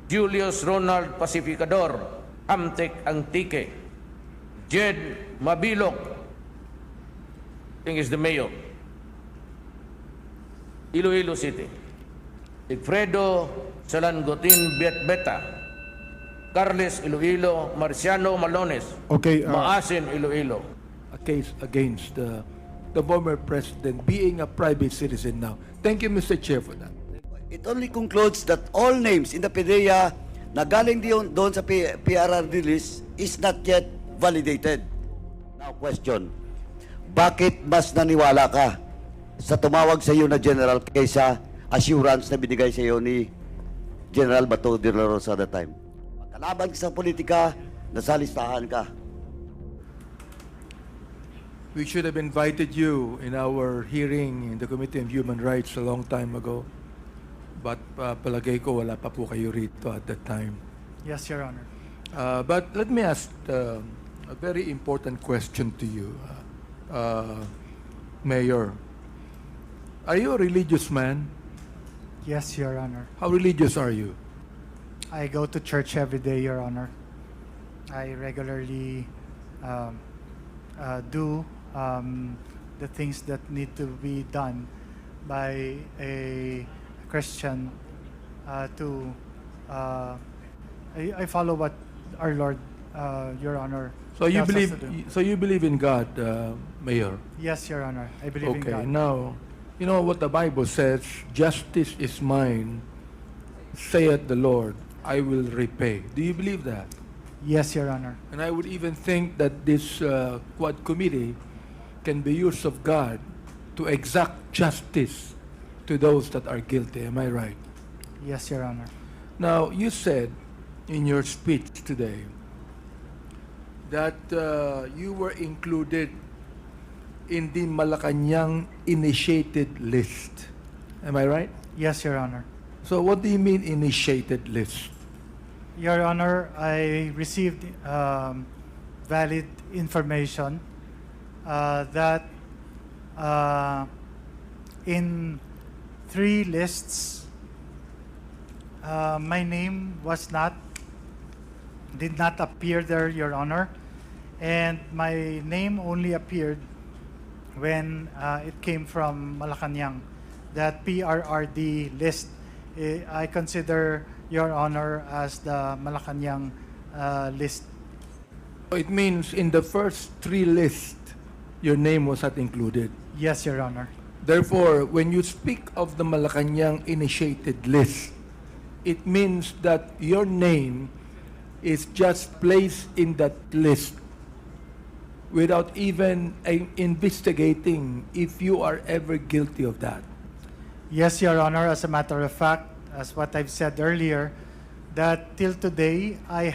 Julius Ronald Pacificador, Amtek Antique, Jed Mabilok, I think is the mayor, Iloilo City, Igfredo Salangotin Beta, Carles Iloilo, Marciano Malones, Okay, Maasin Iloilo. a case against the former president being a private citizen now. Thank you, Mr. Chair, for that. It only concludes that all names in the PDEA na galing doon sa PRRD list is not yet validated. Now question, bakit mas naniwala ka sa tumawag sa iyo na general kaysa assurance na binigay sa iyo ni General Sen.Dela Rosa that time? Kalaban ka sa politika, nasa listahan ka. We should have invited you in our hearing in the Committee on Human Rights a long time ago. But palagay ko wala pa po kayo rito at that time. Yes, Your Honor. But let me ask a very important question to you, Mayor. Are you a religious man? Yes, Your Honor. How religious are you? I go to church every day, Your Honor. I regularly do the things that need to be done by a Christian I follow what our Lord, Your Honor. So you tells us believe? to do. So you believe in God, Mayor? Yes, Your Honor. I believe in Okay. God. Now, you know what the Bible says: "Justice is mine, saith the Lord. I will repay." Do you believe that? Yes, Your Honor. And I would even think that this Quad Committee can be used of God to exact justice to those that are guilty. Am I right? Yes, Your Honor. Now, you said in your speech today that you were included in the Malacanang initiated list. Am I right? Yes, Your Honor. So what do you mean initiated list? Your Honor, I received valid information that in 3 lists, my name did not appear there, Your Honor, and my name only appeared when it came from Malacanang. That PRRD list, I consider, Your Honor, as the Malacanang list. It means in the first 3 lists, your name was not included. Yes, Your Honor. Therefore, when you speak of the Malacanang initiated list, it means that your name is just placed in that list without even investigating if you are ever guilty of that. Yes, Your Honor. As a matter of fact, as what I've said earlier, that till today I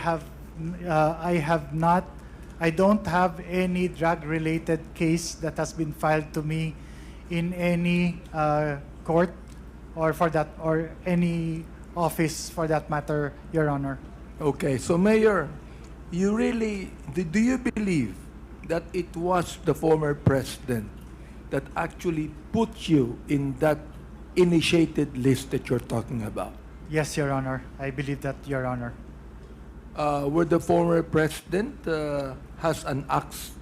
don't have any drug-related case that has been filed to me in any court or any office for that matter, Your Honor. Okay, so Mayor, do you believe that it was the former president that actually put you in that initiated list that you're talking about? Yes, Your Honor. I believe that, Your Honor. Where the former president has an axe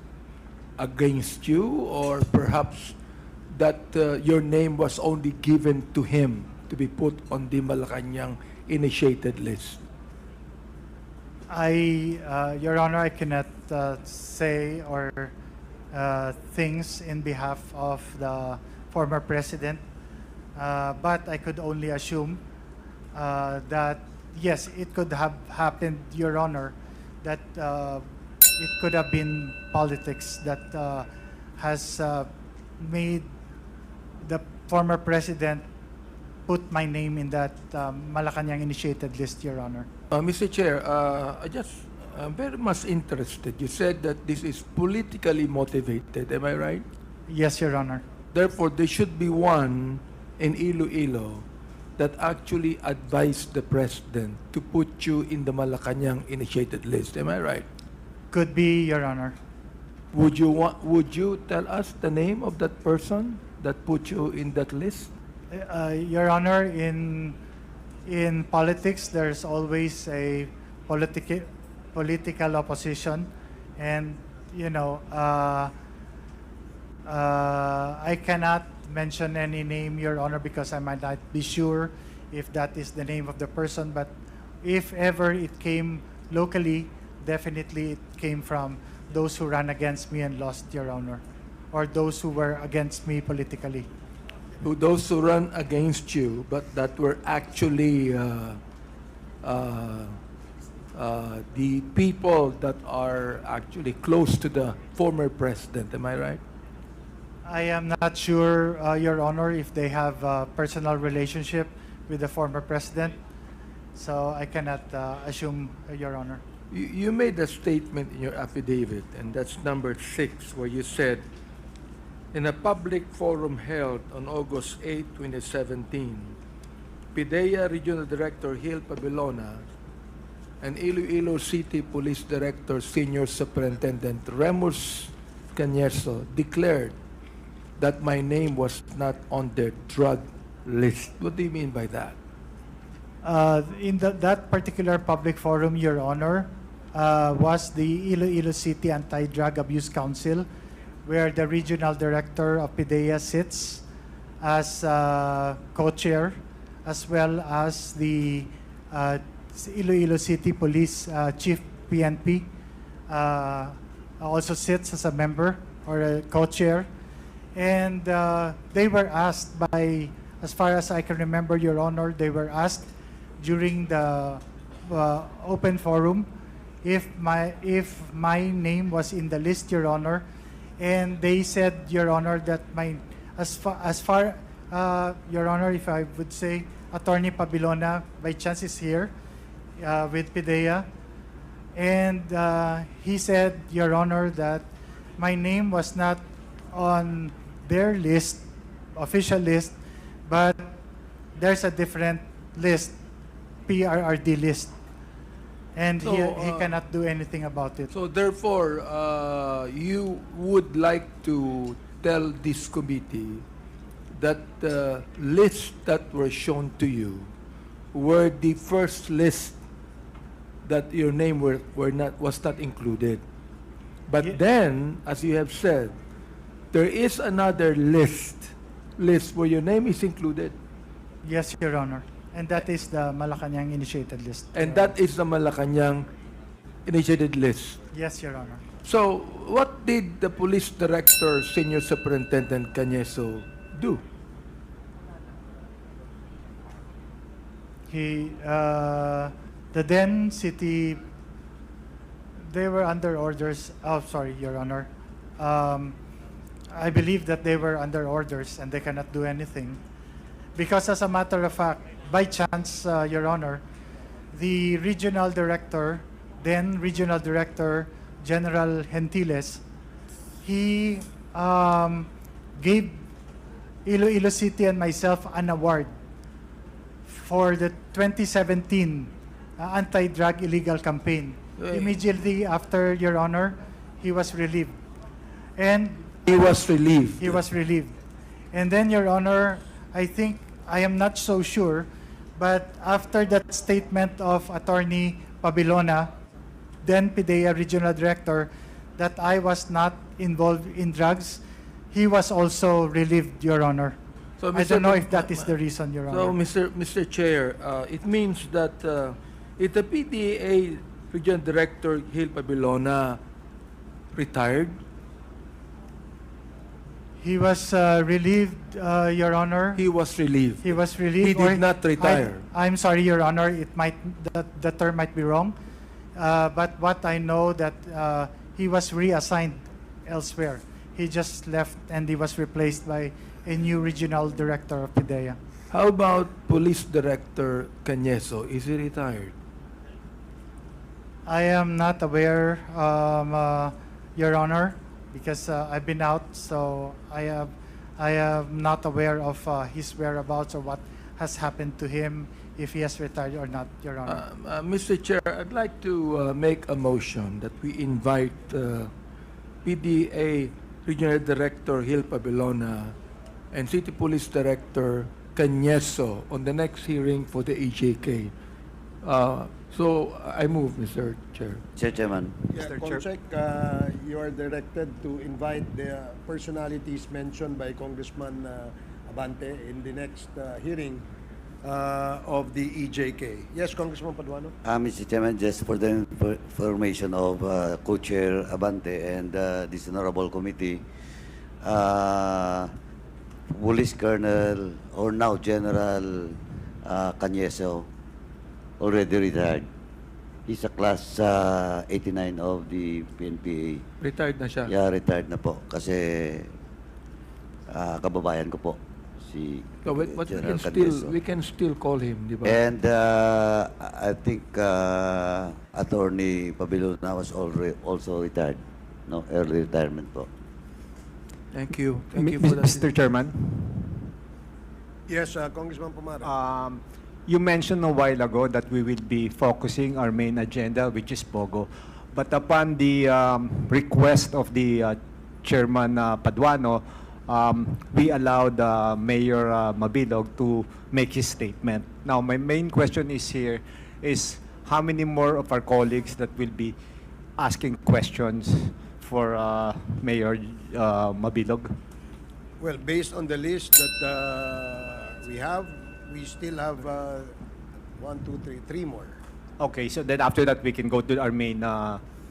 against you, or perhaps that your name was only given to him to be put on the Malacanang initiated list? Your Honor, I cannot say or things in behalf of the former president, but I could only assume that yes, it could have happened, Your Honor, that it could have been politics that has made the former president put my name in that Malacanang initiated list, Your Honor. Mr. Chair, I'm very much interested. You said that this is politically motivated. Am I right? Yes, Your Honor. Therefore, there should be one in Iloilo that actually advised the president to put you in the Malacanang initiated list. Am I right? Could be, Your Honor. Would you tell us the name of that person that put you in that list? Your Honor, in in politics, there's always a political opposition, and I cannot mention any name, Your Honor, because I might not be sure if that is the name of the person. But if ever it came locally, definitely it came from those who ran against me and lost, Your Honor, or those who were against me politically. Those who run against you, but that were actually the people that are actually close to the former president. Am I right? I am not sure, Your Honor, if they have a personal relationship with the former president, so I cannot assume, Your Honor. You made a statement in your affidavit, and that's number 6, where you said, in a public forum held on August 8, 2017, PDEA Regional Director Gil Pabelona and Iloilo City Police Director Senior Superintendent Remus Cañeso declared that my name was not on their drug list. What do you mean by that? In that particular public forum, Your Honor, was the Iloilo City Anti-Drug Abuse Council, where the regional director of PDEA sits as co-chair, as well as the Iloilo City Police Chief PNP also sits as a member or a co-chair. And they were asked by, as far as I can remember, Your Honor, they were asked during the open forum if my name was in the list, Your Honor. And they said, Your Honor, that as far Your Honor, if I would say, Attorney Pabelona by chance is here with PDEA, and he said, Your Honor, that my name was not on their list, official list, but there's a different list, PRRD list. And So, he cannot do anything about it. So therefore, you would like to tell this committee that the lists that were shown to you were the first list that your name was not included. But Ye- then, as you have said, there is another list where your name is included, Yes, Your Honor. And that is the Malacanang initiated list. and that is the Malacanang initiated list. Yes, Your Honor. So, what did the police director, Senior Superintendent Cañeso, do? The then city, they were under orders. Oh, sorry, Your Honor. I believe that they were under orders and they cannot do anything. Because as a matter of fact, by chance, Your Honor, the regional director, then regional director, General Gentiles, he gave Iloilo City and myself an award for the 2017 anti-drug illegal campaign. Immediately after, Your Honor, he was relieved. And He was relieved. he was relieved. And then, Your Honor, I think, I am not so sure, but after that statement of Attorney Pabelona, then PDEA Regional Director, that I was not involved in drugs, he was also relieved, Your Honor. So, I don't know if that is the reason, Your So, Honor. Mr. Chair, it means that if the PDA Regional Director Gil Pabelona retired, He was relieved, Your Honor. he was relieved. He was relieved. He did not retire. I'm sorry, Your Honor. It might the term might be wrong, but what I know that he was reassigned elsewhere. He just left and he was replaced by a new regional director of PDEA. How about Police Director Cañeso? Is he retired? I am not aware, Your Honor, because I've been out, so I am not aware of his whereabouts or what has happened to him, if he has retired or not, Your Honor. Mr. Chair, I'd like to make a motion that we invite PDA Regional Director Gil Pabelona and City Police Director Cañeso on the next hearing for the EJK. So I move, Mr. Chair. Chairman. Yeah, Mr. Chair. Comsec, you are directed to invite the personalities mentioned by Congressman Abante in the next hearing of the EJK. Yes, Congressman Paduano? Mr. Chairman, just for the information of Co-Chair Abante and this honorable committee, Police Colonel or now General Cañeso already retired. He's a class 89 of the PNPA. Retired na siya. Yeah, retired na po. Kasi kababayan ko po, si So, but General Cañeso. we can still call him, di ba? And I think Attorney Pabelona was also retired. No, early retirement po. Thank you. Thank you for that. Mr. Chairman, Yes, Congressman Pumara. you mentioned a while ago that we will be focusing our main agenda, which is Pogo. But upon the request of the Chairman Paduano, we allowed Mayor Mabilog to make his statement. Now, my main question is here is how many more of our colleagues that will be asking questions for Mayor Mabilog? Well, based on the list that we have, we still have 3 more. Okay, so then after that, we can go to our main...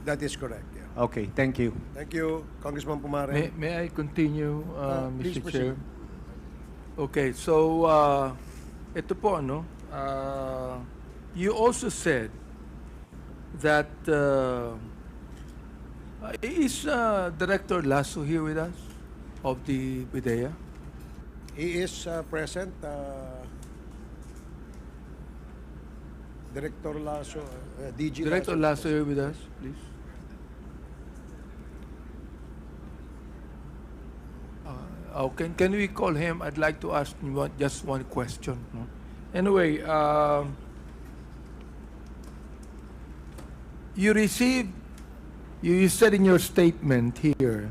That is correct, yeah. okay, thank you. Thank you, Congressman Pumare. May I continue, please Mr. proceed. Chair? Okay, so ito po, ano, you also said that is Director Lasso here with us of the PDEA? He is present. Director Lasso, DG Director Lasso. Lasso here with us, please. Can we call him? I'd like to ask him just one question. No? Anyway, you said in your statement here,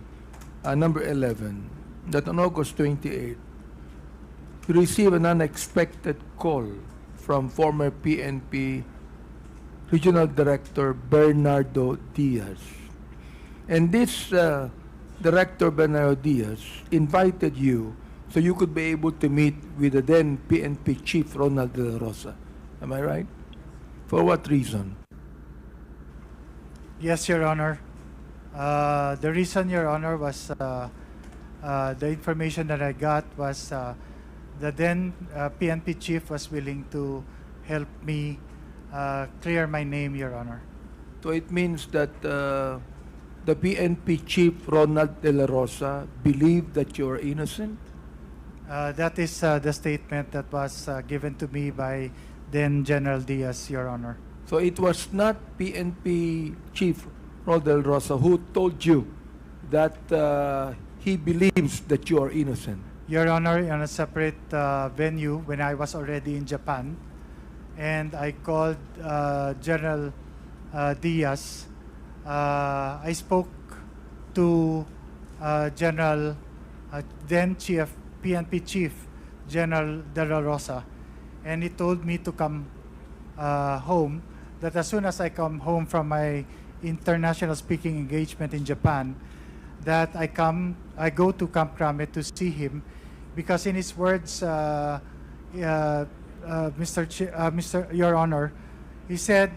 number 11, that on August 28, you received an unexpected call from former PNP Regional Director Bernardo Diaz. And this Director Bernardo Diaz invited you so you could be able to meet with the then PNP Chief Ronald De La Rosa. Am I right? For what reason? Yes, Your Honor. The reason, Your Honor, was the information that I got was the then PNP chief was willing to help me clear my name, Your Honor. So it means that the PNP Chief Ronald De La Rosa believed that you are innocent? That is the statement that was given to me by then General Diaz, Your Honor. So it was not PNP Chief Ronald De La Rosa who told you that he believes that you are innocent? Your Honor, in a separate venue, when I was already in Japan, and I called General Diaz, I spoke to General, then Chief, PNP Chief, General De La Rosa, and he told me to come home, that as soon as I come home from my international speaking engagement in Japan, that I go to Camp Crame to see him, because in his words, Mr. Your Honor, he said,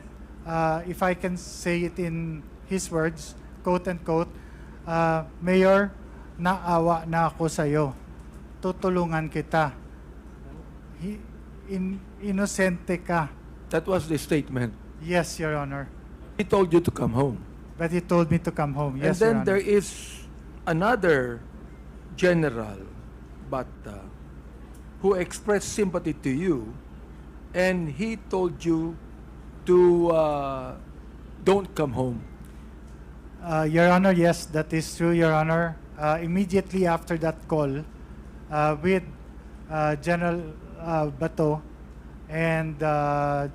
if I can say it in his words, quote unquote, Mayor, naawa na ako sa'yo. Tutulungan kita. Inosente ka. That was the statement. Yes, Your Honor. He told you to come home. But he told me to come home. Yes, and then Your there Honor. is another general, but who expressed sympathy to you, and he told you to don't come home. Your Honor, yes, that is true, Your Honor. Immediately after that call with General Bato and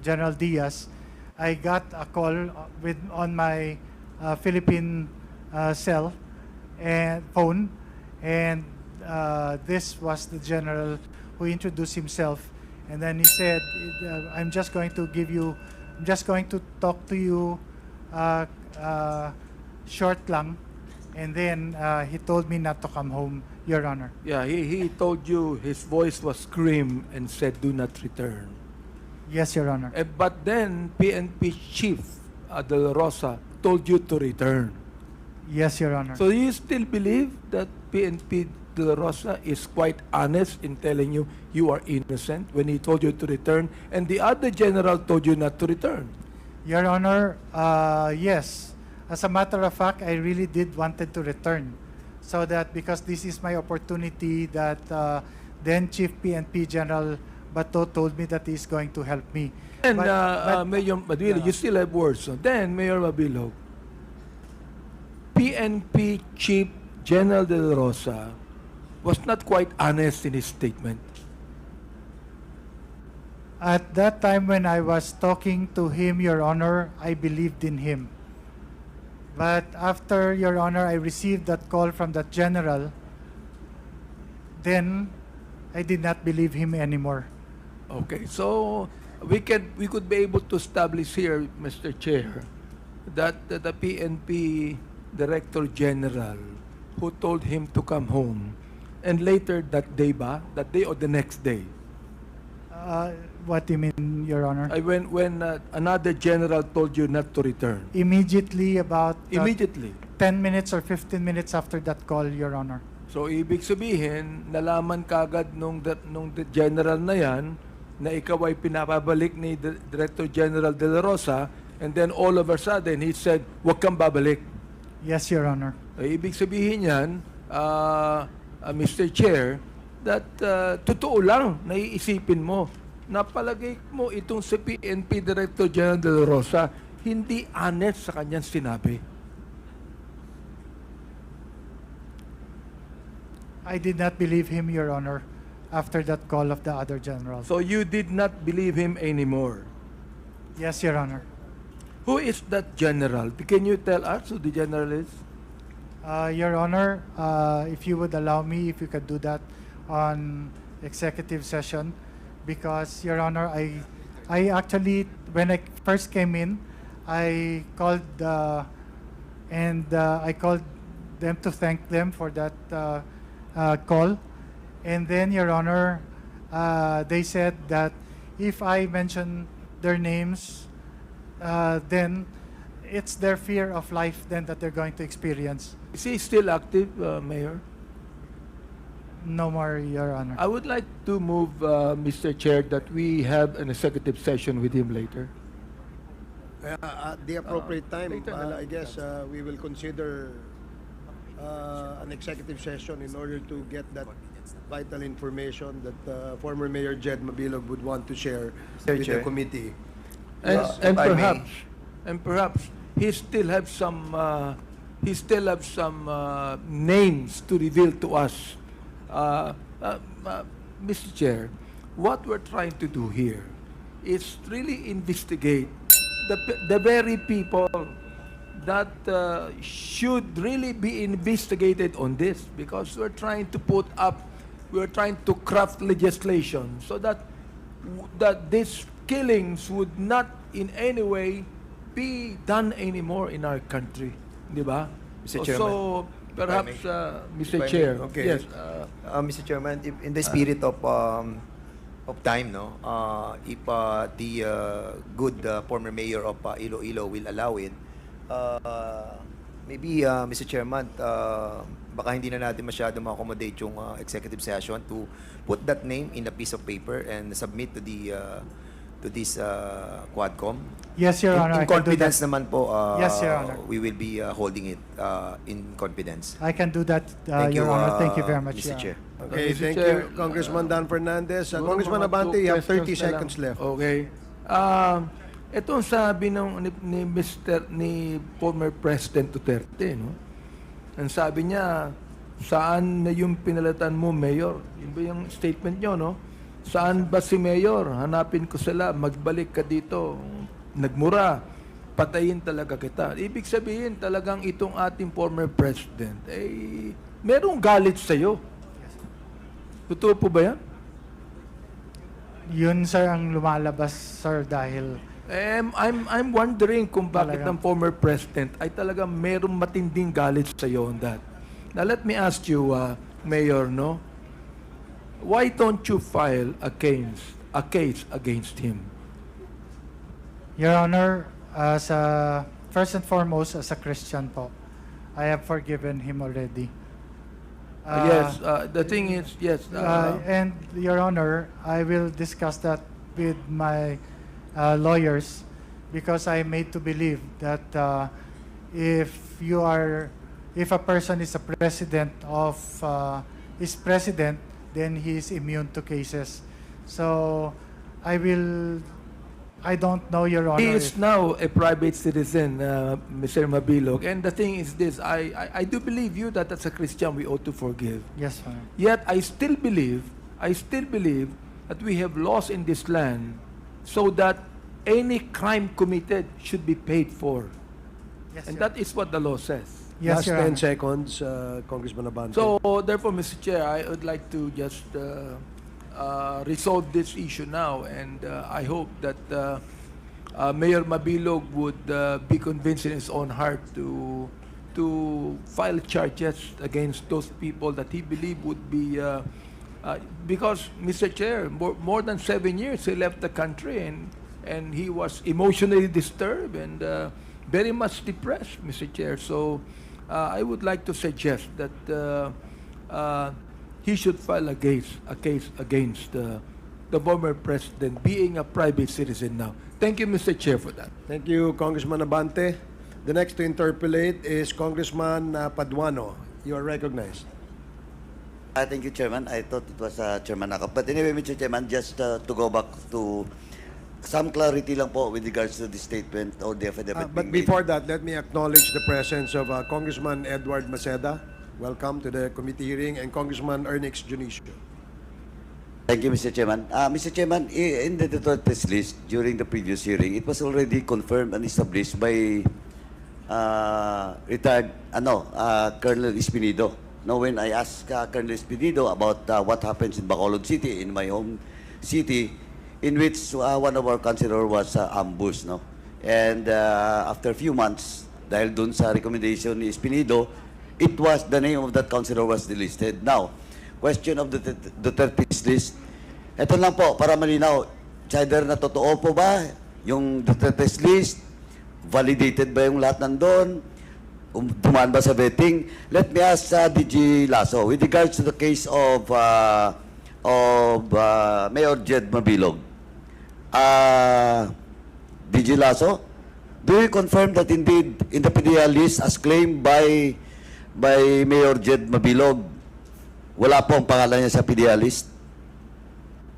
General Diaz, I got a call on my Philippine cell and phone, and this was the general who introduced himself, and then he said, I'm just going to talk to you short lang, and then he told me not to come home, Your Honor. Yeah, he told you his voice was scream and said, "Do not return." Yes, Your Honor. But then PNP Chief Dela Rosa told you to return. Yes, Your Honor. So you still believe that PNP Dela Rosa is quite honest in telling you you are innocent when he told you to return, and the other general told you not to return? Your Honor, yes. As a matter of fact, I really did wanted to return. So that because this is my opportunity that then Chief PNP General Bato told me that he's going to help me. And But- Mayor Mabilo, you still have words. So then, Mayor Mabilo, PNP Chief General De La Rosa was not quite honest in his statement. At that time when I was talking to him, Your Honor, I believed in him. But after, Your Honor, I received that call from that general, then I did not believe him anymore. Okay, so we could be able to establish here, Mr. Chair, that the PNP Director General who told him to come home, and later that day or the next day, What do you mean, Your Honor? when another general told you not to return. Immediately about Immediately. 10 minutes or 15 minutes after that call, Your Honor. So ibig sabihin, nalaman kagad nung general na yan na ikaw ay pinapabalik ni Director General De La Rosa, and then all of a sudden he said, "Huwag kang babalik." Yes, Your Honor. Ibig sabihin yan, Mr. Chair, that totoo lang, naiisipin mo, napalagay mo itong si PNP Director General De La Rosa, hindi honest sa kanyang sinabi. I did not believe him, Your Honor, after that call of the other general. So you did not believe him anymore. Yes, Your Honor. Who is that general? Can you tell us who the general is? Your Honor, if you would allow me, if you could do that on executive session, because, Your Honor, I actually, when I first came in, I called I called them to thank them for that call, and then, Your Honor, they said that if I mention their names, then it's their fear of life then that they're going to experience. Is he still active, Mayor? No more, Your Honor. I would like to move, Mr. Chair, that we have an executive session with him later. At the appropriate time, later na lang. I guess we will consider an executive session in order to get that vital information that former Mayor Jed Mabilog would want to share with the Chair. committee. And if I may. perhaps he still have some names to reveal to us. Mr. Chair, what we're trying to do here is really investigate the very people that should really be investigated on this, because we're trying to craft legislation so that these killings would not in any way be done anymore in our country, di ba? Mr. So Chairman, perhaps, if I Mr. may. Chair, Okay. yes, Mr. Chairman, if in the spirit of time, no, if the good former mayor of Iloilo will allow it, maybe, Mr. Chairman, baka hindi na natin masyado ma-accommodate yung executive session to put that name in a piece of paper and submit to this Quadcom. Yes, Your Honor. I In can do confidence that. naman po, Yes, Your Honor. we will be holding it in confidence. I can do that, Thank Your you, Honor. Thank you very much, Mr. Your Chair. Honor. Okay, Mr. thank Chair, you, Congressman Dan Fernandez. siguro Congressman mga Abante, two you have 30 questions na lang. seconds left. Okay. Itong sabi ni former President Duterte, no? Ang sabi niya, saan na yung pinalatan mo, Mayor? Yun ba yung statement niyo, no? Saan ba si Mayor? Hanapin ko sila, magbalik ka dito. Nagmura, patayin talaga kita. Ibig sabihin talagang itong ating former President, merong galit sa'yo. Totoo po ba yan? Yun, sir, ang lumalabas, sir, dahil I'm wondering kung bakit Talaga. ang former president ay talagang merong matinding galit sa iyo on that. Now let me ask you, Mayor, no? Why don't you file a case against him? Your Honor, first and foremost, as a Christian po, I have forgiven him already. Yes, the thing is, yes. And Your Honor, I will discuss that with my lawyers because I am made to believe that if a person is a president of president, then he is immune to cases. So I don't know, Your Honor. He is now a private citizen, Mr. Mabilog. And the thing is this, I do believe you that as a Christian we ought to forgive. Yes, sir. Yet I still believe that we have laws in this land so that any crime committed should be paid for. Yes, And Your- that is what the law says. Yes, Last Your 10 Honor. seconds, Congressman Abante. So therefore, Mr. Chair, I would like to just resolve this issue now, and I hope that Mayor Mabilog would be convinced in his own heart to file charges against those people that he believed would be because, Mr. Chair, more than 7 years he left the country, and he was emotionally disturbed and very much depressed, Mr. Chair. So I would like to suggest that he should file a case against the former president, being a private citizen now. Thank you, Mr. Chair, for that. Thank you, Congressman Abante. The next to interpolate is Congressman Paduano. You are recognized. Thank you, Chairman. I thought it was Chairman Nakap. But anyway, Mr. Chairman, just to go back to some clarity lang po with regards to the statement or the affidavit But being made. before that, let me acknowledge the presence of Congressman Edward Maceda. Welcome to the committee hearing, and Congressman Ernix Junicio. Thank you, Mr. Chairman. Mr. Chairman, in the test list during the previous hearing, it was already confirmed and established by retired Colonel Espinido. Now, when I asked Colonel Espinido about what happens in Bacolod City, in my home city, in which one of our councilor was ambushed, no? And after a few months, dahil dun sa recommendation ni Espinido, it was the name of that councilor was delisted. Now, question of the Duterte's list. Ito lang po, para malinaw, it's either na totoo po ba yung Duterte's list, validated ba yung lahat nandun, dumaan ba sa vetting. Let me ask DG Lasso, with regards to the case of Mayor Jed Mabilog. DG Lasso, do you confirm that indeed in the PDEA list as claimed by Mayor Jed Mabilog, wala po ang pangalan niya sa PDEA list?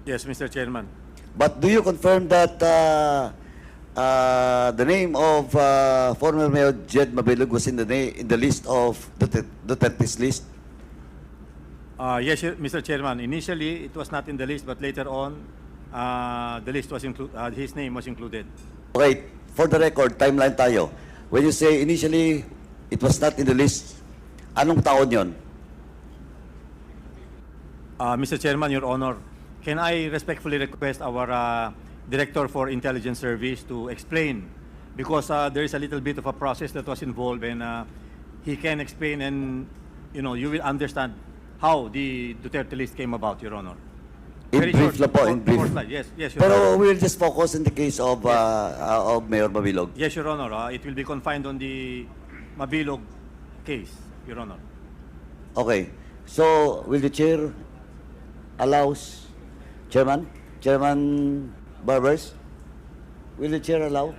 Yes, Mr. Chairman. But do you confirm that the name of former Mayor Jed Mabilog was in the list of Duterte's list? Yes, Mr. Chairman. Initially, it was not in the list, but later on, the list was his name was included. Okay, for the record, timeline tayo. When you say initially it was not in the list, anong taon yon? Mr. Chairman, Your Honor, can I respectfully request our Director for Intelligence Service to explain? Because there is a little bit of a process that was involved, and he can explain, and you will understand how the Duterte list came about, Your Honor. In Very brief short, lang po, in brief. short slide. Yes, Your Honor. Pero we'll just focus in the case of Mayor Mabilog. Yes, Your Honor. It will be confined on the Mabilog case, Your Honor. Okay, so will the chair allows Chairman Barbers, will the chair allow?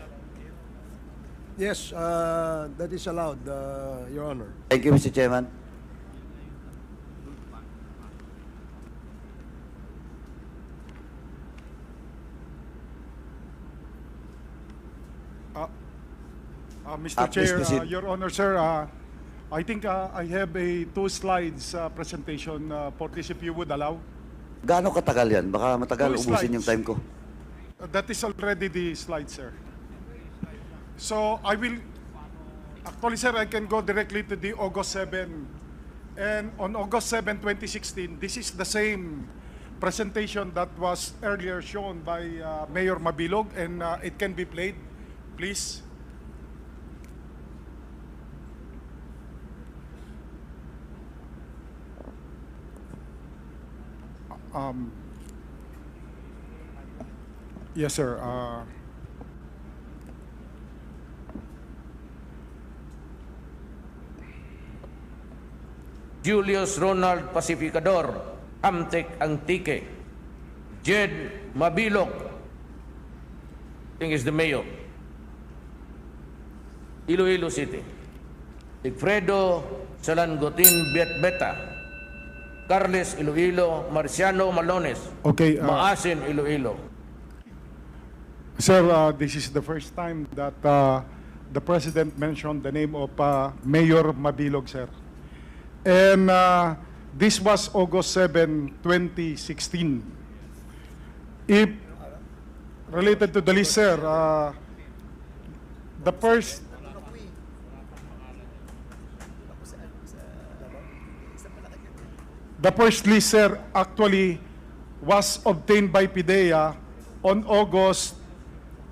Yes, that is allowed, Your Honor. Thank you, Mr. Chairman. Mr. Please Chair, proceed. Your Honor, sir, I think I have a 2 slides presentation for this, if you would allow. Gaano katagal yan? Baka matagal, 2 ubusin slides. yung time ko. That is already the slide, sir. So I will, actually, sir, I can go directly to the August 7. And on August 7, 2016, this is the same presentation that was earlier shown by Mayor Mabilog, and it can be played, please. Yes, sir. Julius Ronald Pacificador, Amtek Antique, Jed Mabilog, I think is the mayor, Iloilo City, Fprrd Salangotin Beta, Carles Iloilo, Marciano Malones, Okay, Maasin Iloilo. Sir, this is the first time that the President mentioned the name of Mayor Mabilog, sir. And this was August 7, 2016. If related to the list, sir, the first list, sir, actually was obtained by PDEA on August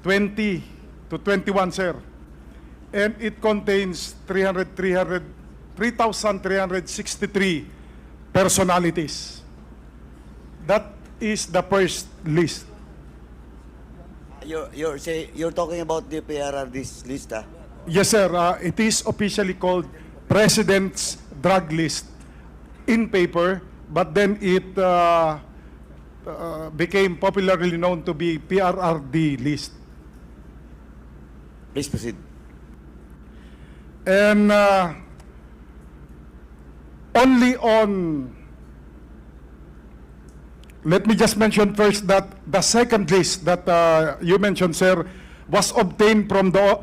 20 to 21, sir. And it contains 3,363 personalities. That is the first list. You're talking about the PRRD's list, ah? Yes, sir. It is officially called President's Drug List in paper, but then it became popularly known to be PRRD list. Please proceed. And only on, let me just mention first that the second list that you mentioned, sir, was obtained from the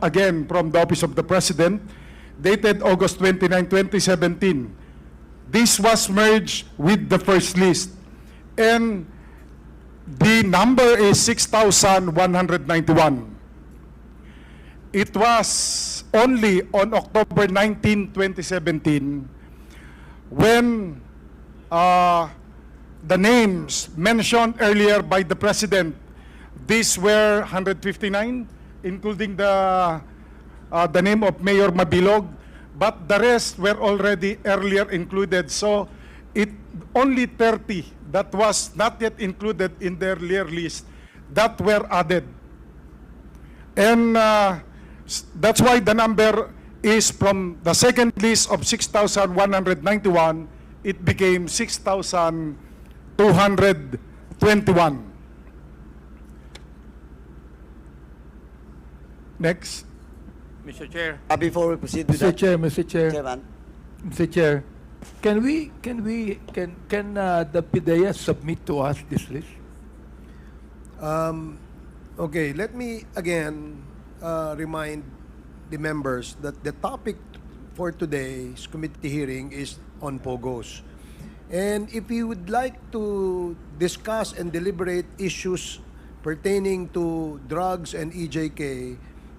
Office of the President, dated August 29, 2017. This was merged with the first list, and the number is 6,191. It was only on October 19, 2017, when the names mentioned earlier by the President, these were 159, including the name of Mayor Mabilog, but the rest were already earlier included. So it only 30 that was not yet included in the earlier list that were added. And that's why the number is from the second list of 6,191, it became 6,221. Next. Mr. Chair. Before we proceed with Mr. that, Chair, Mr. Chair, Chairman, Mr. Chair, can the PDEA submit to us this list? Okay, let me again remind the members that the topic for today's committee hearing is on POGOs. And if you would like to discuss and deliberate issues pertaining to drugs and EJK,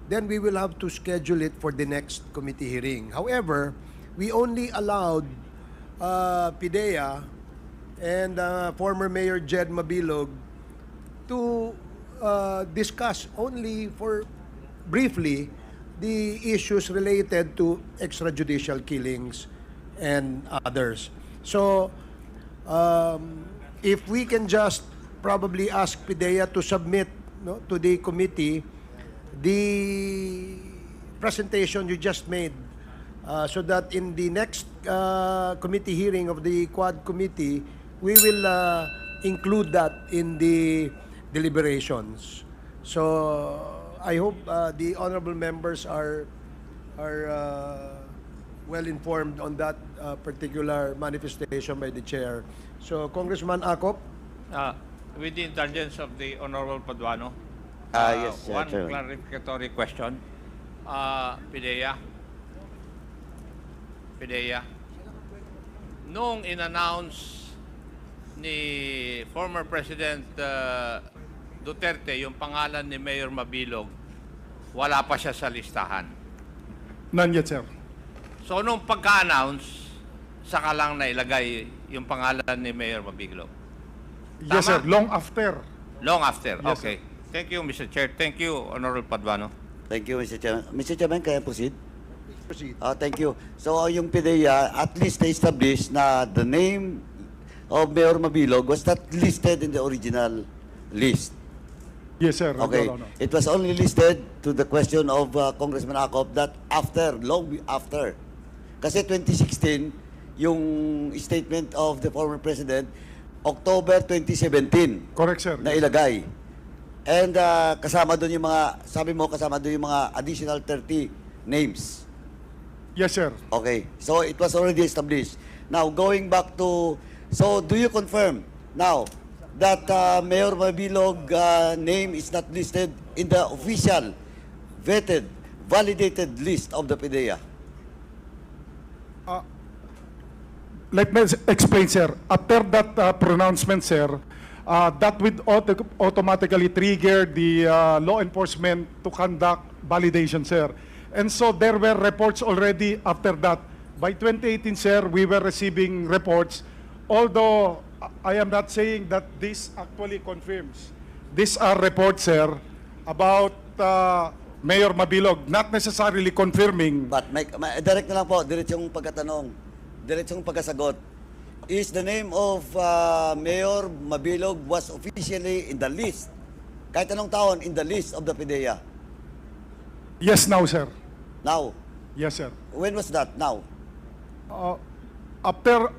then we will have to schedule it for the next committee hearing. However, we only allowed PDEA and former Mayor Jed Mabilog to discuss only for briefly the issues related to extrajudicial killings and others. So, if we can just probably ask PDEA to submit to the committee the presentation you just made, so that in the next committee hearing of the Quad Committee, we will include that in the deliberations. So I hope the honorable members are well informed on that particular manifestation by the chair. So Congressman Acop. With the indulgence of the Honorable Paduano, yes, one Chairman. clarificatory question. PDEA, noong in-announce ni former President Duterte yung pangalan ni Mayor Mabilog, wala pa siya sa listahan. None yet, sir. So nung pagka-announce, saka lang nailagay yung pangalan ni Mayor Mabilog. Yes, sir. Tama? Long after. Long after. Yes, Okay. Thank you, Mr. Chair. Thank you, Honorable Paduano. Thank you, Mr. Chairman. Mr. Chairman, can I proceed? Proceed. Thank you. So, yung PDEA, at least na-establish na the name of Mayor Mabilog was not listed in the original list. Yes, sir. Okay. Your Honor. It was only listed to the question of Congressman Acop that after, long after. Kasi 2016, yung statement of the former president, October 2017, Correct, sir. na ilagay. And kasama doon yung mga, sabi mo, kasama doon yung mga additional 30 names. Yes, sir. Okay. So it was already established. Now, going back to, so do you confirm now that Mayor Mabilog name is not listed in the official, vetted, validated list of the PDEA? Let me explain, sir. After that pronouncement, sir, that would automatically trigger the law enforcement to conduct validation, sir. And so there were reports already after that. By 2018, sir, we were receiving reports, although I am not saying that this actually confirms. These are reports, sir, about Mayor Mabilog, not necessarily confirming. But direct na lang po, diretsong pagkatanong, diretsong pagkasagot. Is the name of Mayor Mabilog was officially in the list? Kahit anong taon, in the list of the PDEA? Yes, now, sir. Now, Yes, sir. when was that? Now? After,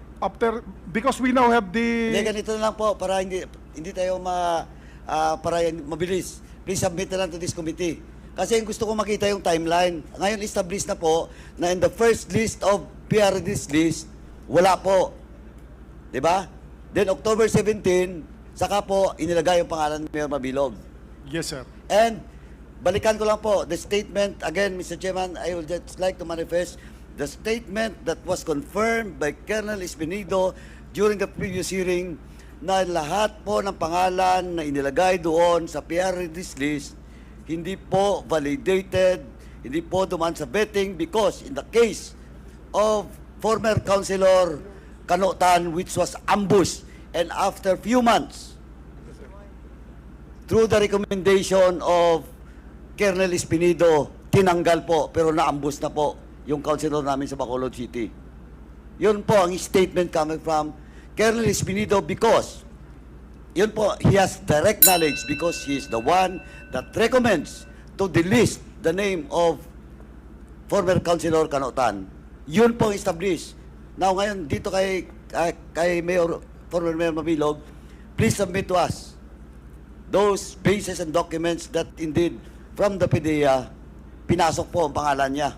because we now have Hindi, the... ganito na lang po, para hindi tayo para mabilis. Please submit na lang to this committee. Kasi gusto ko makita yung timeline. Ngayon, established na po na in the first list of PRD's list, wala po. Diba? Then, October 17, saka po, inilagay yung pangalan ni Mayor Mabilog. Yes, sir. And, balikan ko lang po, the statement, again, Mr. Chairman, I will just like to manifest the statement that was confirmed by Colonel Espinido during the previous hearing na lahat po ng pangalan na inilagay doon sa PRD's list, hindi po validated, hindi po duman sa vetting because in the case of former Councilor Kanotan, which was ambushed, and after few months, through the recommendation of Colonel Espinido, tinanggal po, pero na-ambush na po yung councilor namin sa Bacolod City. Yun po ang statement coming from Colonel Espinido because yun po, he has direct knowledge because he is the one that recommends to delist the name of former Councilor Kanotan. Yun po established. Now ngayon, dito kay former Mayor Mabilog, please submit to us those bases and documents that indeed from the PDEA, pinasok po ang pangalan niya.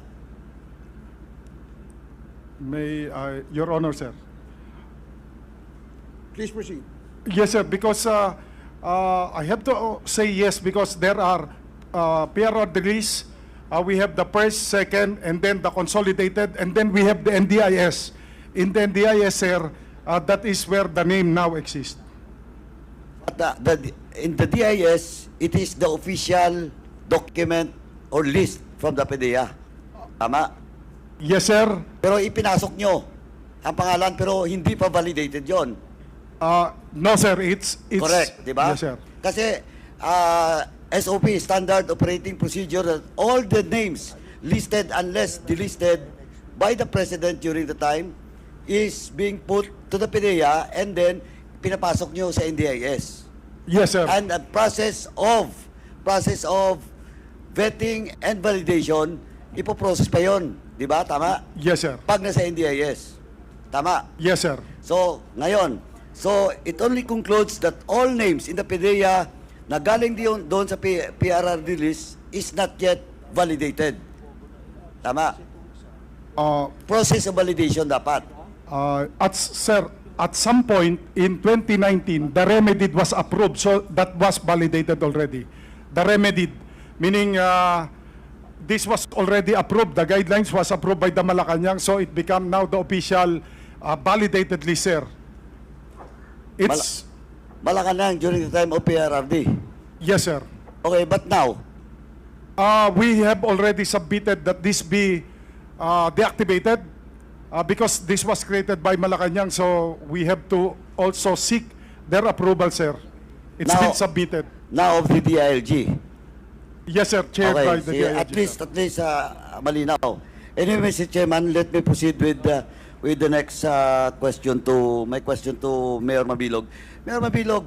May, Your Honor, sir. Please proceed. Yes, sir, because I have to say yes because there are PRRD release, we have the first, second, and then the consolidated, and then we have the NDIS. In the NDIS, sir, that is where the name now exists. But in the DIS, it is the official document or list from the PDEA. Tama? Yes, sir. Pero ipinasok nyo ang pangalan pero hindi pa validated yon. No, sir, it's Correct, di ba? Yes, sir. Kasi SOP, Standard Operating Procedure, that all the names listed unless delisted by the President during the time is being put to the PDEA and then pinapasok nyo sa NDIS. Yes, sir. And the process of vetting and validation, ipoprocess pa yon, di ba? Tama? Yes, sir. Pag nasa NDIS. Tama? Yes, sir. So, ngayon, so it only concludes that all names in the PDEA na galing doon sa PRRD list is not yet validated. Tama? Process of validation dapat. Sir, at some point in 2019, the remedy was approved, so that was validated already. The remedy, meaning this was already approved. The guidelines was approved by the Malacanang, so it became now the official validated list, sir. It's Malacanang during the time of PRRD. yes, sir. Okay, but now, We have already submitted that this be deactivated because this was created by Malacanang, so we have to also seek their approval, sir. It's Now- been submitted. Now of the DILG. Yes, sir. Chaired by the see, DILG, at least malinaw. Anyway, Mr. Chairman, let me proceed with the next question to Mayor Mabilog. Mayor Mabilog,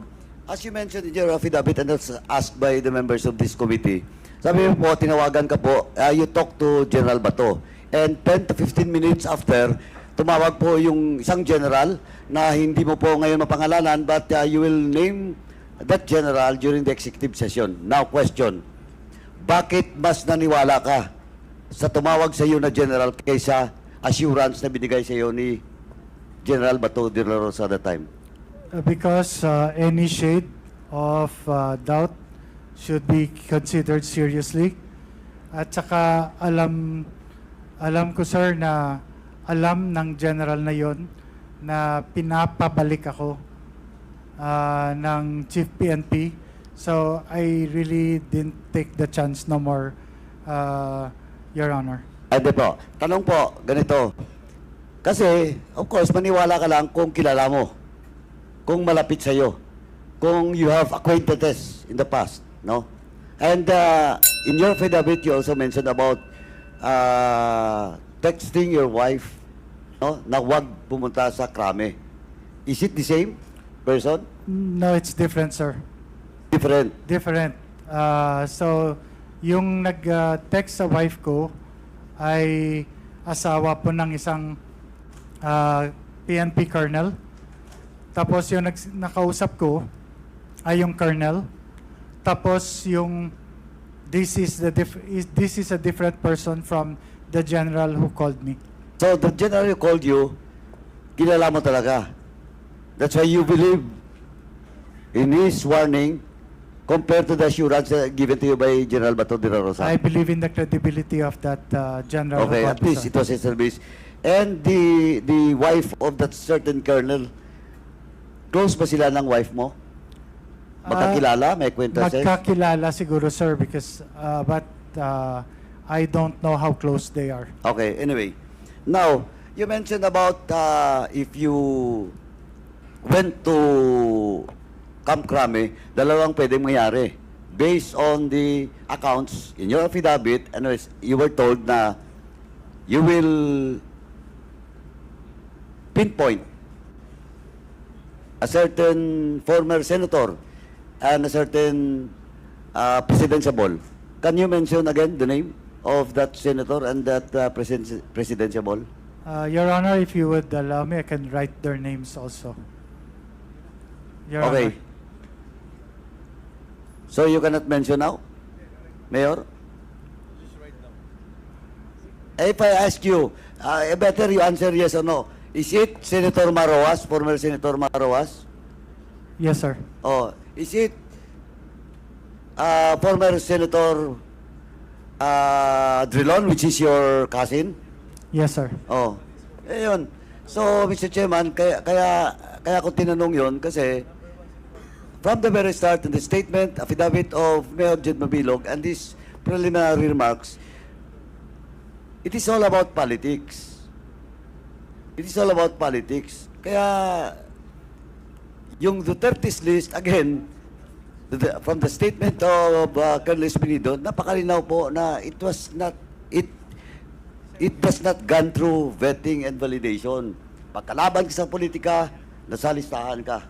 as you mentioned in your affidavit and that's asked by the members of this committee, sabi mo po, tinawagan ka po, you talk to General Bato. And 10 to 15 minutes after, tumawag po yung isang general na hindi mo po ngayon mapangalanan, but you will name that general during the executive session. Now, question. Bakit mas naniwala ka sa tumawag sa iyo na general kaysa assurance na binigay sa iyo ni General Bato-Dela Rosa at that time? Because any shade of doubt should be considered seriously. At saka alam ko, sir, na alam ng general na yon na pinapabalik ako ng Chief PNP. So I really didn't take the chance no more, Your Honor. Ay, di po. Tanong po, ganito. Kasi, of course, maniwala ka lang kung kilala mo, kung malapit sa iyo, kung you have acquaintances in the past, no? And in your affidavit, you also mentioned about texting your wife, no? Na huwag pumunta sa krame. Is it the same person? No, it's different, sir. Different. Different. So, yung nag-text sa wife ko ay asawa po ng isang PNP colonel. Tapos yung nakausap ko ay yung colonel. Tapos yung this is a different person from the general who called me. So, the general who called you, kilala mo talaga. That's why you believe in his warning compared to the assurance given to you by General Bato-Dela Rosa. I believe in the credibility of that general. Okay, who at called me, least sir. it was a service. And the wife of that certain colonel, close ba sila ng wife mo? Magkakilala? May acquaintances? Magkakilala siguro, sir, because but I don't know how close they are. Okay, anyway. Now, you mentioned about if you went to Camp Crame, dalawang pwedeng mangyari. Based on the accounts in your affidavit, anyways, you were told na you will pinpoint a certain former senator and a certain presidential. Can you mention again the name of that senator and that presidential? Your Honor, if you would allow me, I can write their names also. Your Okay. Honor. So you cannot mention now, Mayor? If I ask you, better you answer yes or no. Is it Senator Maroas, former Senator Maroas? Yes, sir. Oh, is it former Senator Drilon, which is your cousin? Yes, sir. Oh, ayun. So, Mr. Chairman, kaya ko tinanong yon kasi from the very start in the statement, affidavit of Mayor Jed Mabilog and these preliminary remarks, it is all about politics. It is all about politics. Kaya, yung Duterte's list, again, from the statement of Colonel Espinido, napakalinaw po na it does not gone through vetting and validation. Pagkalaban ka sa politika, nasa listahan ka.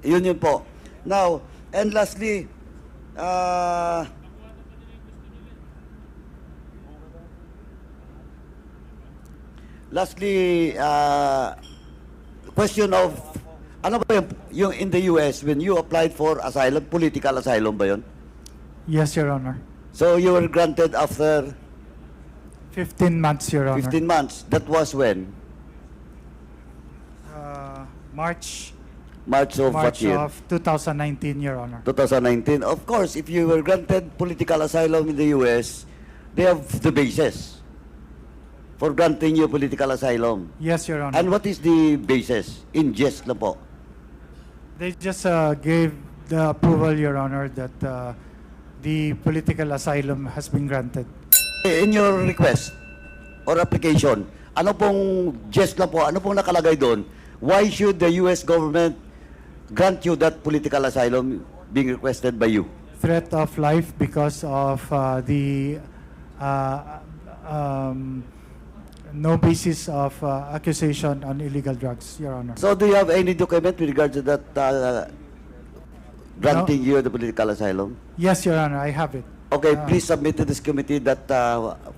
Yun po. Now, and lastly, question of, ano ba yung in the US, when you applied for asylum, political asylum ba yun? Yes, Your Honor. So you were granted after 15 months, Your Honor. 15 months. That was when? March March what year? of 2019, Your Honor. 2019. Of course, if you were granted political asylum in the US, they have the basis for granting you political asylum. Yes, Your Honor. And what is the basis? In jest lang po. They just gave the approval, Your Honor, that the political asylum has been granted. In your request or application, ano pong jest lang po, ano pong nakalagay doon? why should the U.S. government grant you that political asylum being requested by you? Threat of life because of the no basis of accusation on illegal drugs, Your Honor. So do you have any document with regard to that granting you the political asylum? Yes, Your Honor, I have it. Okay, please submit to this committee that,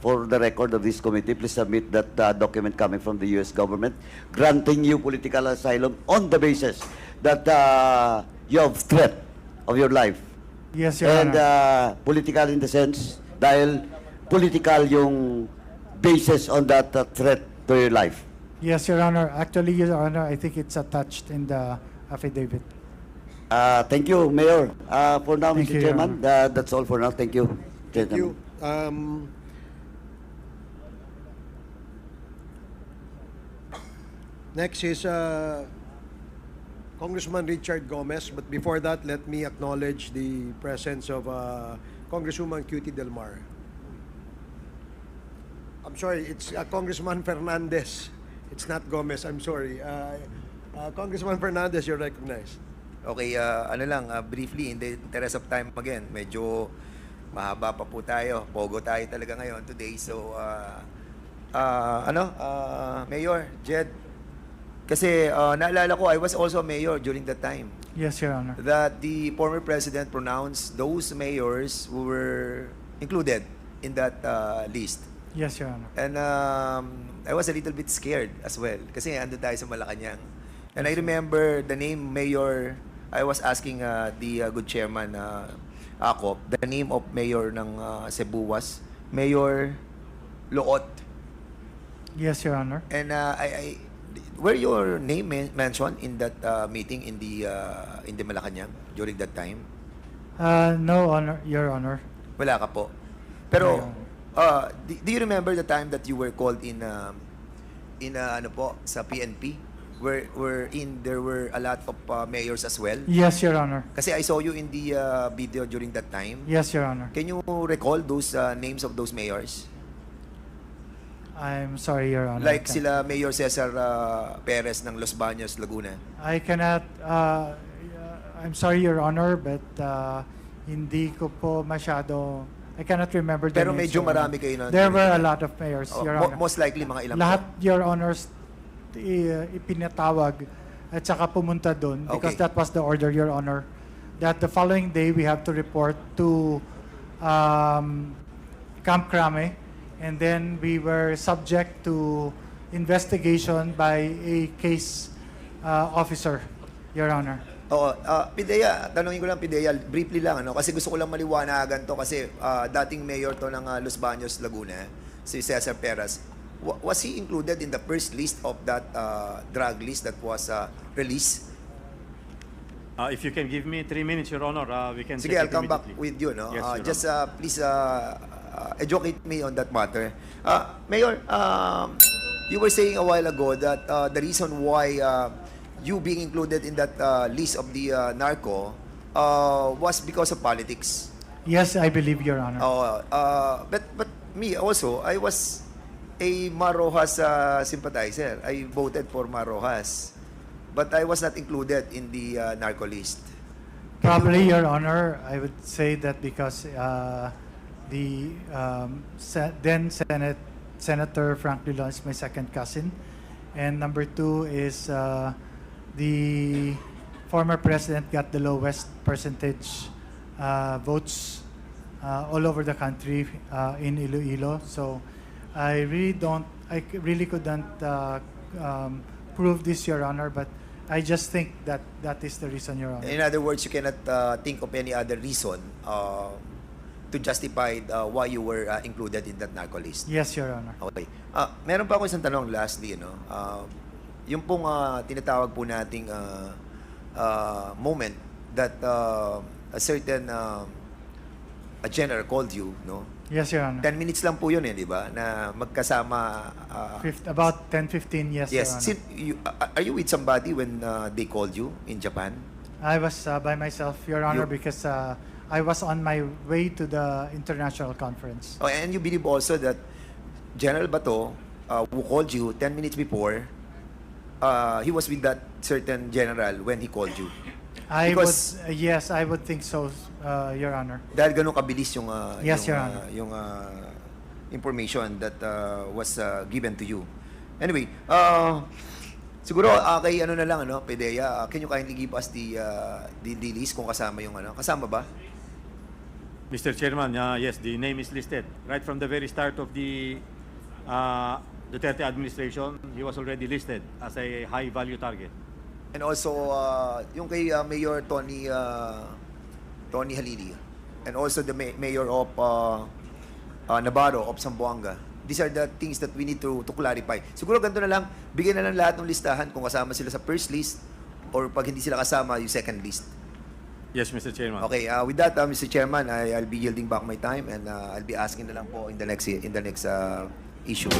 for the record of this committee, please submit that document coming from the U.S. government granting you political asylum on the basis that you have threat of your life. Yes, Your And Honor. political in the sense, dahil political yung basis on that threat to your life. Yes, Your Honor. Actually, Your Honor, I think it's attached in the affidavit. Thank you, Mayor. For now, Thank Mr. you, Your Chairman, that's all for now. Thank you. Thank you. Next is Congressman Richard Gomez, but before that, let me acknowledge the presence of Congresswoman Cutie Del Mar. I'm sorry, it's Congressman Fernandez. It's not Gomez, I'm sorry. Congressman Fernandez, you're recognized. Okay, ano lang, briefly, in the interest of time again, medyo mahaba pa po tayo. Pogo tayo talaga ngayon today. So, Mayor, Jed, kasi naalala ko, I was also mayor during that time. Yes, Your Honor. That the former president pronounced those mayors who were included in that list. Yes, Your Honor. And I was a little bit scared as well kasi andun tayo sa Malacanang. And I remember the name Mayor, I was asking the good chairman Akop, the name of mayor ng Cebu was Mayor Loot. Yes, Your Honor. And were your name mentioned in that meeting in the Malacanang during that time? No, Honor, Your Honor. Wala ka po. Pero do you remember the time that you were called in ano po sa PNP where there were a lot of mayors as well? Yes, Your Honor. Kasi I saw you in the video during that time. Yes, Your Honor. Can you recall those names of those mayors? I'm sorry, Your Honor. Like sila Mayor Cesar Perez ng Los Baños, Laguna. I cannot, I'm sorry, Your Honor, but hindi ko po masyado, I cannot remember the Pero names, medyo Your Honor. marami kayo na. There were a lot of mayors, Oh, Your Honor. most likely mga ilang Lahat, po. Your Honors, ipinatawag at saka pumunta doon because Okay. that was the order, Your Honor, that the following day we have to report to Camp Crame, and then we were subject to investigation by a case officer, Your Honor. Oo, Pidea, tanungin ko lang Pidea, briefly lang ano kasi gusto ko lang maliwanagan to kasi dating mayor to ng Los Baños, Laguna, si Cesar Perez. Was he included in the first list of that drug list that was released? If you can give me 3 minutes, Your Honor, we can Sige, check I'll it come back immediately. with you, no? Yes, Your Just please educate me on that matter. Mayor, you were saying a while ago that the reason why you being included in that list of the narco was because of politics. Yes, I believe, Your Honor. But me also, I was a Marojas sympathizer. I voted for Marojas. But I was not included in the narco list. Probably, Your Honor, I would say that because the then Senator Frank Dillon is my second cousin. And number two is the former president got the lowest percentage votes all over the country in Iloilo. So I really couldn't prove this, Your Honor, but I just think that that is the reason, Your Honor. In other words, you cannot think of any other reason to justify why you were included in that narco list. Yes, Your Honor. Okay. Meron pa ako isang tanong lastly, yung pong tinatawag po nating moment that a certain a general called you, no? Yes, Your Honor. 10 minutes lang po yun di ba? Na magkasama. About 10-15, yes, Your Honor. Are you with somebody when they called you in Japan? I was by myself, Your Honor, You- because I was on my way to the international conference. Oh, and you believe also that General Bato, who called you 10 minutes before, he was with that certain general when he called you? I Because- would, yes, I would think so, Your Honor. Dahil ganun kabilis yung, Yes, yung, Your Honor. yung information that was given to you. Anyway, siguro kay ano na lang, ano, PDEA, can you kindly give us the list kung kasama yung ano? Kasama ba? Mr. Chairman, yes, the name is listed. Right from the very start of the Duterte administration, he was already listed as a high-value target. And also, yung kay Mayor Tony Halili. And also the mayor of Navarro, of Zamboanga. These are the things that we need to clarify. Siguro ganito na lang, bigyan na lang lahat ng listahan kung kasama sila sa first list or pag hindi sila kasama, yung second list. Yes, Mr. Chairman. Okay, with that, Mr. Chairman, I'll be yielding back my time and I'll be asking na lang po in the next issue.